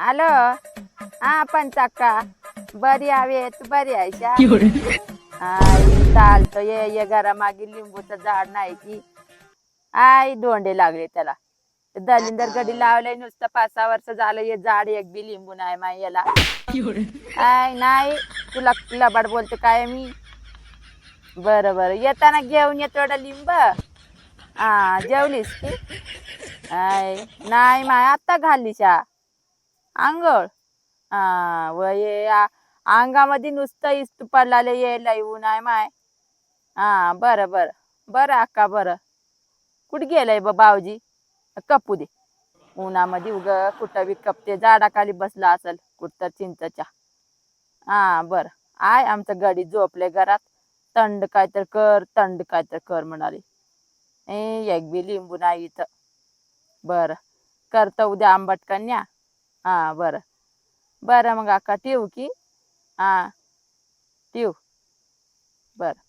Hello. हा पंचाक्का. बरी हवे तू बरी आहेशा. चालतो ये घरा मागे लिंबूचं झाड नाही की दोंडे लागले त्याला. दलिंदर गडी लावलंय नुसतं 5-6 वर्ष झालं हे झाड एक बी लिंबू नाही माय याला. नाही तुला लबाड बोलते काय मी. बरं येताना घेऊन ये थोडं लिंब. जेवलीस की. नाही माय आत्ता घालीशा आंघोळ. व ये अंगामध्ये नुसतं इस्त पडलाले यायला येऊ नाही माय. बरं अक्का बरं. कुठे गेलंय भाऊजी. कपू दे उन्हामध्ये कुठं बी कपते झाडाखाली बसला असेल कुठं चिंचच्या. बरं आमचं गडी झोपले घरात. थंड काय तर कर म्हणाले. एक बी लिंबू नाही इथं. बरं करतो उद्या आंबट कन्या. बरं मग अक्का ठेवू की. ठेवू. बरं.